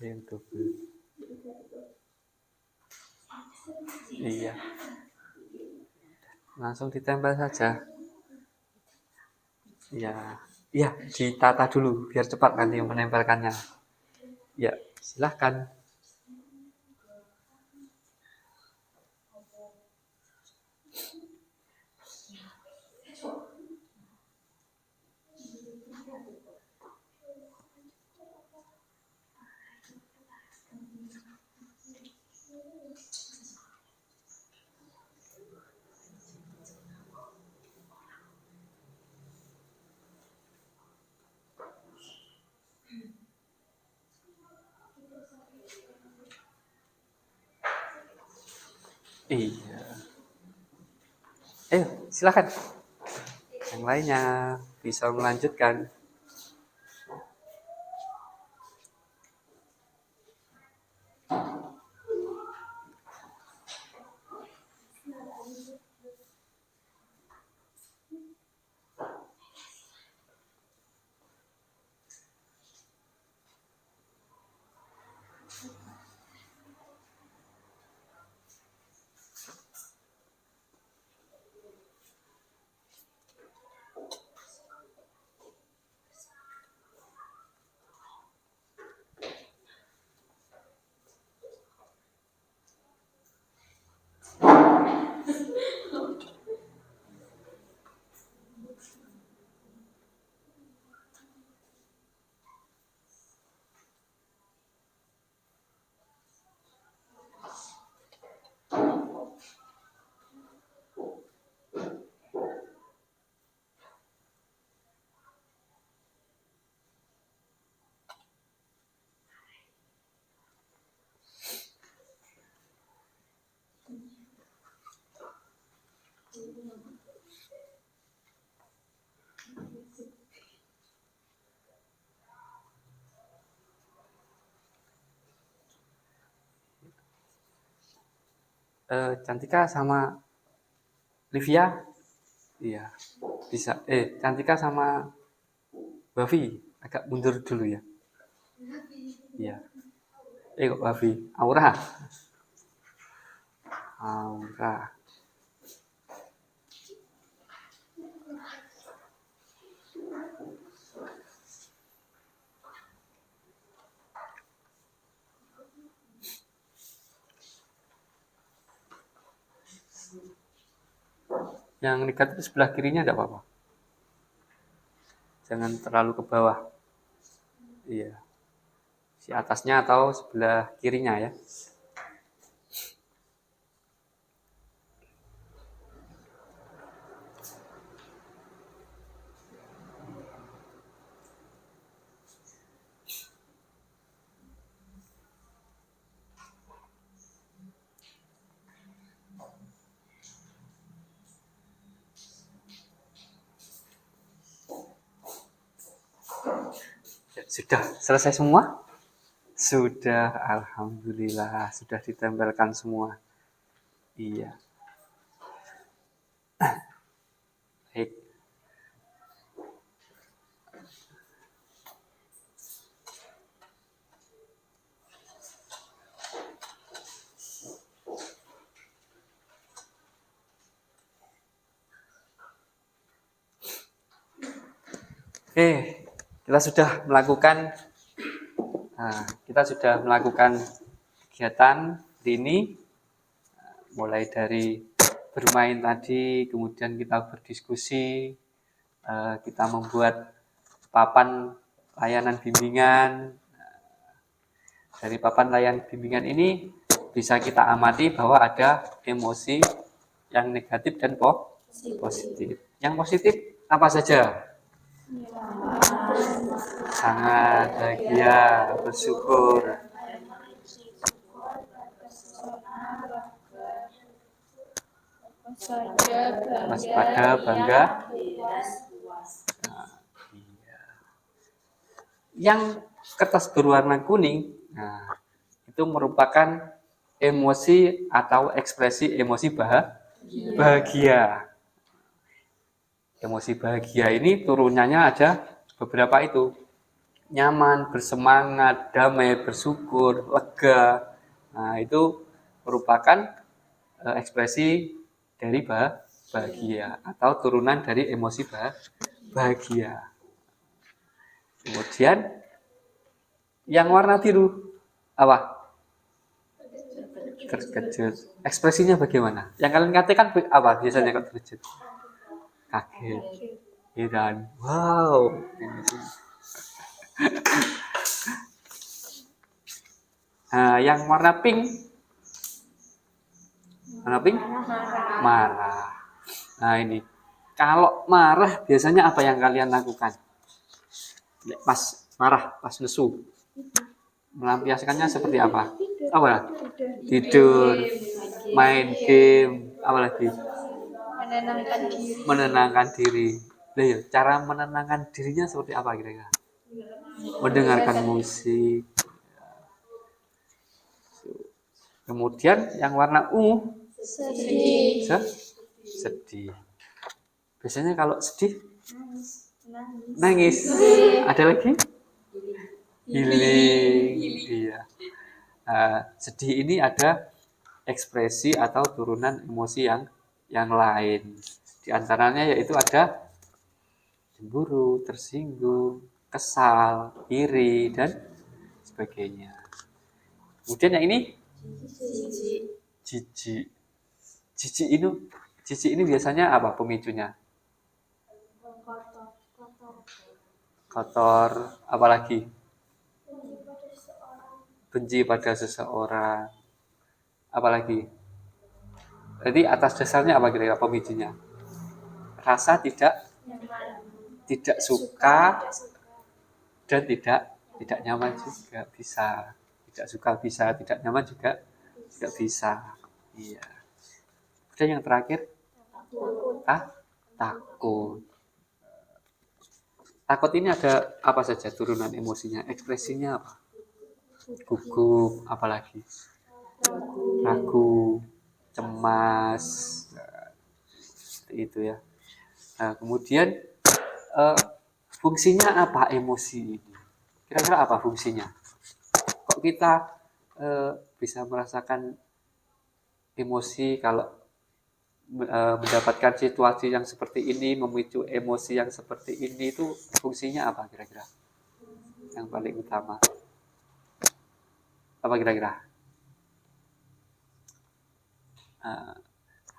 Yang double. Iya. Langsung ditempel saja. Iya. Iya, ditata dulu biar cepat nanti menempelkannya. Ya, silahkan. Iya. Silakan. Yang lainnya bisa melanjutkan. Cantika sama Livia, iya bisa. Cantika sama Bavi, agak mundur dulu ya. Iya. Kok Bavi, Aura. Yang negatif sebelah kirinya tidak apa-apa. Jangan terlalu ke bawah. Iya. Si atasnya atau sebelah kirinya ya. Sudah selesai semua? Sudah, alhamdulillah, sudah ditempelkan semua. Iya. Baik. Kita sudah melakukan kegiatan hari ini, mulai dari bermain tadi, kemudian kita berdiskusi, kita membuat papan layanan bimbingan. Dari papan layanan bimbingan ini bisa kita amati bahwa ada emosi yang negatif dan positif. Yang positif apa saja? Sangat bahagia, bersyukur, waspada, bangga. Nah, iya. Yang kertas berwarna kuning, nah, itu merupakan emosi atau ekspresi emosi bahagia. Emosi bahagia ini turunannya ada beberapa itu. Nyaman, bersemangat, damai, bersyukur, lega. Nah, itu merupakan ekspresi dari bahagia atau turunan dari emosi bahagia. Kemudian yang warna biru apa? Terkejut. Ekspresinya bagaimana? Yang kalian katakan apa biasanya kalau terkejut? Kaget, heran, wow. Nah, yang warna pink, marah. Nah ini, kalau marah biasanya apa yang kalian lakukan? Pas marah, pas nesu, melampiaskannya seperti apa? Apa? Tidur, main game, apa lagi? Menenangkan diri. Nah, ya, cara menenangkan dirinya seperti apa kira-kira? Mendengarkan musik. Kemudian yang warna ungu, sedih. Biasanya kalau sedih, nangis. Ada lagi? Healing. Iya. Sedih ini ada ekspresi atau turunan emosi yang lain. Di antaranya yaitu ada cemburu, tersinggung, kesal, iri, dan sebagainya. Kemudian yang ini jijik. Jijik ini biasanya apa pemicunya? Kotor, apalagi? Benci pada seseorang. Apalagi? Jadi atas dasarnya apa kira-kira pemicunya? Rasa tidak suka dan tidak nyaman juga bisa. Tidak suka bisa, tidak nyaman juga bisa. Iya. Dan yang terakhir, takut. Takut ini ada apa saja turunan emosinya? Ekspresinya apa? Gugup, apalagi? Ragu, cemas, seperti itu ya. Nah, kemudian fungsinya apa emosi ini? Kira-kira apa fungsinya? Kok kita bisa merasakan emosi kalau mendapatkan situasi yang seperti ini, memicu emosi yang seperti ini, itu fungsinya apa kira-kira? Yang paling utama. Apa kira-kira?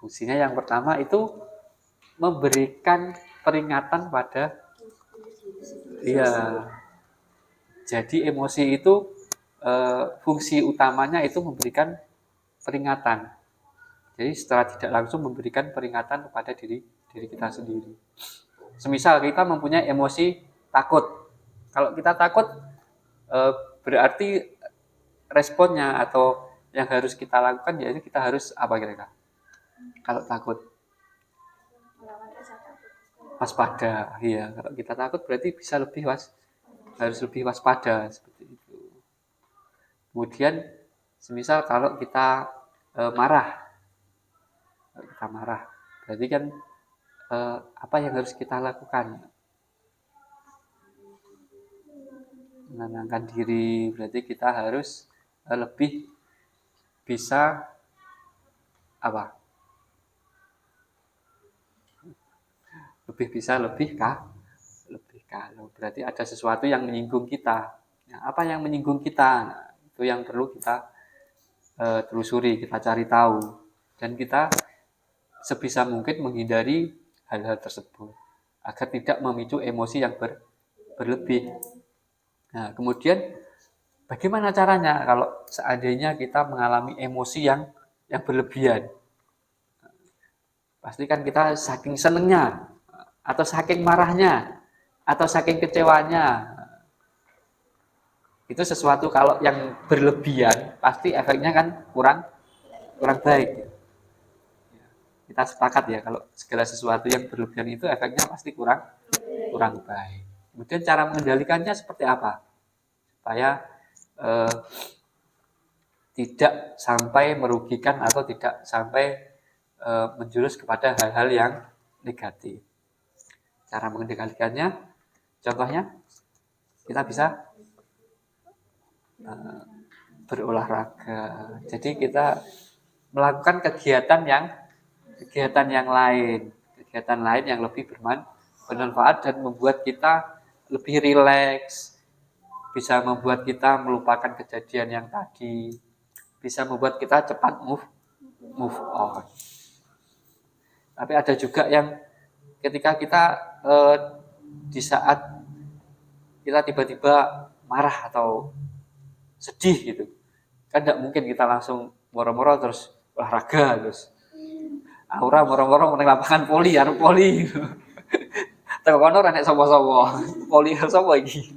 Fungsinya yang pertama itu memberikan peringatan pada jadi emosi itu fungsi utamanya itu memberikan peringatan. Jadi secara tidak langsung memberikan peringatan kepada diri kita sendiri. Semisal kita mempunyai emosi takut. Kalau kita takut berarti responnya atau yang harus kita lakukan yaitu kita harus apa kira-kira? Kalau takut waspada. Iya, kalau kita takut berarti bisa harus lebih waspada seperti itu. Kemudian semisal kalau kita marah. Kalau kita marah, berarti kan apa yang harus kita lakukan? Menenangkan diri, berarti kita harus lebih bisa apa? Lebih kalau berarti ada sesuatu yang menyinggung kita. Nah, apa yang menyinggung kita? Nah, itu yang perlu kita telusuri, kita cari tahu, dan kita sebisa mungkin menghindari hal-hal tersebut agar tidak memicu emosi yang berlebih. Nah, kemudian bagaimana caranya kalau seandainya kita mengalami emosi yang berlebihan? Pasti kan kita saking senengnya, atau saking marahnya, atau saking kecewanya. Itu sesuatu kalau yang berlebihan, pasti efeknya kan kurang baik. Kita sepakat ya, kalau segala sesuatu yang berlebihan itu efeknya pasti kurang baik. Kemudian cara mengendalikannya seperti apa? Supaya tidak sampai merugikan atau tidak sampai menjurus kepada hal-hal yang negatif. Cara mengendalikannya, contohnya kita bisa berolahraga. Jadi kita melakukan kegiatan yang lain yang lebih bermanfaat dan membuat kita lebih rileks, bisa membuat kita melupakan kejadian yang tadi, bisa membuat kita cepat move on. Tapi ada juga yang ketika kita di saat kita tiba-tiba marah atau sedih gitu, kan tidak mungkin kita langsung moro-moro terus olahraga terus aura moro-moro meneng lapangan poli gitu. Teko kono ora nek sapa-sapa. Poli sapa iki?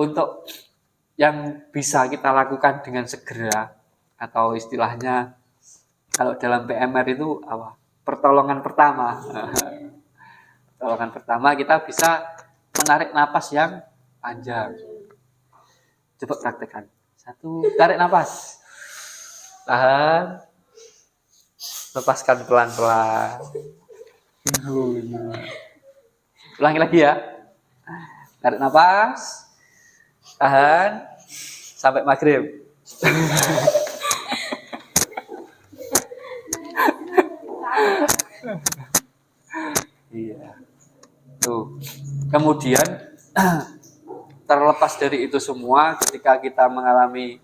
Untuk yang bisa kita lakukan dengan segera atau istilahnya kalau dalam PMR itu apa? Pertolongan pertama. Pertolongan pertama kita bisa menarik napas yang panjang. Coba praktekkan. 1, tarik napas. Tahan. Lepaskan pelan-pelan. Ulangi lagi ya. Tarik napas. Tahan. Sampai maghrib. Iya. Tuh. Kemudian terlepas dari itu semua, ketika kita mengalami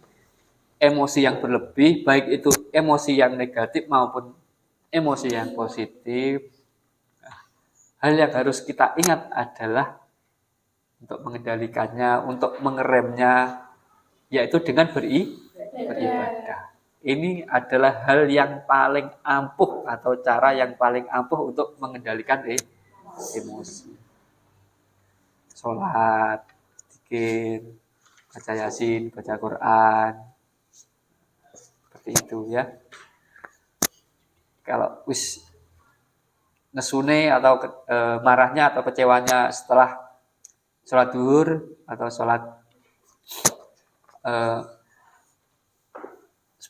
emosi yang berlebih, baik itu emosi yang negatif maupun emosi yang positif, hal yang harus kita ingat adalah untuk mengendalikannya, untuk mengeremnya, yaitu dengan beribadah. Ini adalah hal yang paling ampuh atau cara yang paling ampuh untuk mengendalikan emosi. Sholat, zikir, baca Yasin, baca Quran, seperti itu ya. Kalau wis nesune atau marahnya atau kecewanya setelah sholat duhur atau sholat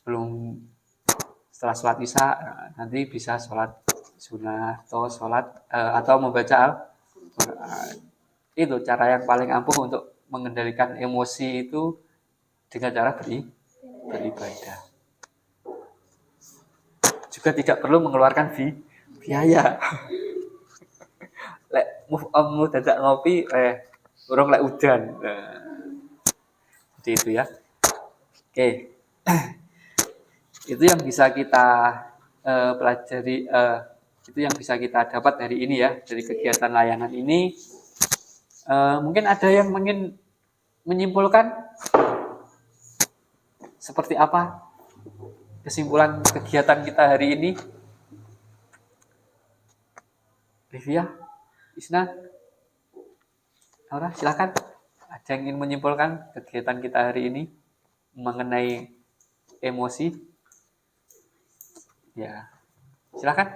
sebelum setelah sholat isya nanti bisa sholat sunnah atau atau membaca Al-Quran. Itu cara yang paling ampuh untuk mengendalikan emosi itu dengan cara beribadah. Juga tidak perlu mengeluarkan biaya. Lek move on dadak ngopi urung lek udan. Jadi itu ya. Oke. Itu yang bisa kita pelajari, itu yang bisa kita dapat dari ini ya, dari kegiatan layanan ini. Mungkin ada yang ingin menyimpulkan seperti apa kesimpulan kegiatan kita hari ini? Livia, Isna, Aura, silakan. Ada yang ingin menyimpulkan kegiatan kita hari ini mengenai emosi? Ya, silakan.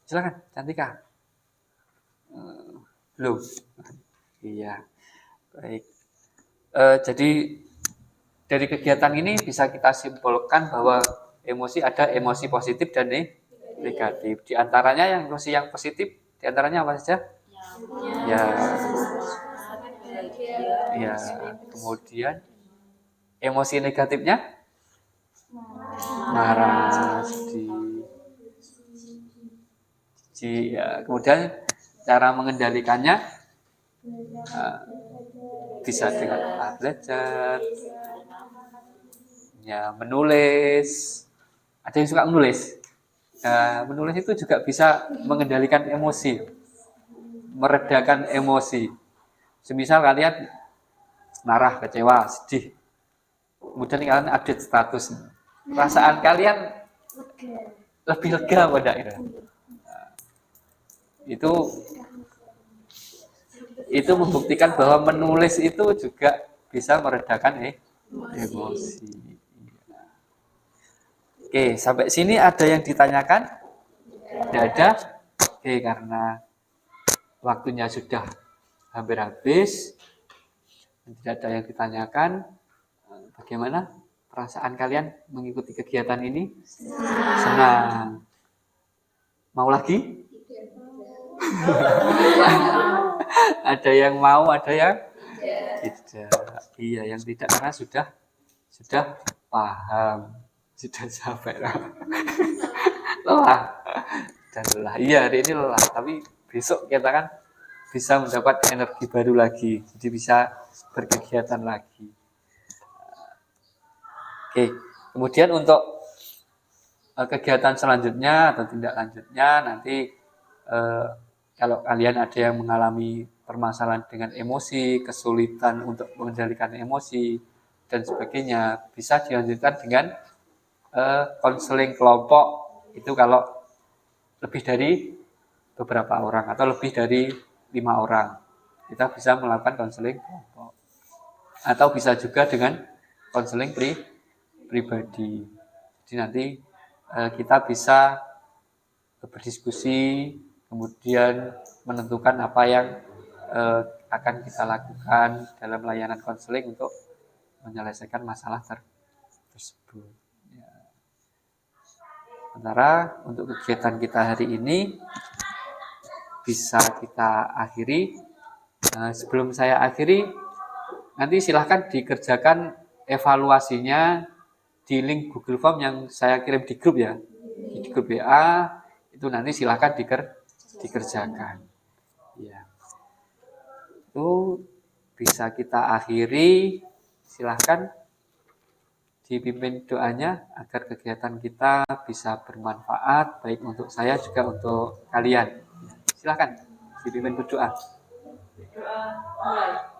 Silakan, Cantika. Belum. Iya, baik. Jadi dari kegiatan ini bisa kita simpulkan bahwa emosi ada emosi positif dan negatif. Di antaranya yang emosi yang positif, di antaranya apa saja? Ya, kemudian emosi negatifnya marah, sedih, ya. Kemudian cara mengendalikannya bisa dengan belajar, ya, menulis. Ada yang suka menulis. Menulis itu juga bisa mengendalikan emosi, meredakan emosi. Semisal kalian marah, kecewa, sedih, kemudian kalian update status, perasaan kalian lebih lega pada itu membuktikan bahwa menulis itu juga bisa meredakan emosi. Oke, sampai sini ada yang ditanyakan? Tidak ada? Oke, karena waktunya sudah hampir habis, tidak ada yang ditanyakan. Bagaimana perasaan kalian mengikuti kegiatan ini? Senang. Mau lagi? Ada yang mau, ada yang tidak. Iya, yang tidak karena sudah paham, sudah sampai lelah dan lelah. Iya, hari ini lelah, tapi besok kita kan bisa mendapat energi baru lagi, jadi bisa berkegiatan lagi. Oke, kemudian untuk kegiatan selanjutnya atau tindak lanjutnya nanti kalau kalian ada yang mengalami permasalahan dengan emosi, kesulitan untuk mengendalikan emosi dan sebagainya, bisa dilanjutkan dengan konseling kelompok. Itu kalau lebih dari beberapa orang atau lebih dari 5 orang, kita bisa melakukan konseling kelompok. Atau bisa juga dengan konseling pribadi. Jadi nanti kita bisa berdiskusi, kemudian menentukan apa yang akan kita lakukan dalam layanan konseling untuk menyelesaikan masalah tersebut. Ya. Sementara untuk kegiatan kita hari ini bisa kita akhiri. Sebelum saya akhiri, nanti silahkan dikerjakan evaluasinya di link Google Form yang saya kirim di grup ya, di grup WA itu nanti silahkan dikerjakan. Ya. Itu bisa kita akhiri. Silahkan dipimpin doanya agar kegiatan kita bisa bermanfaat baik untuk saya juga untuk kalian. Silahkan dipimpin berdoa. Doa mulai.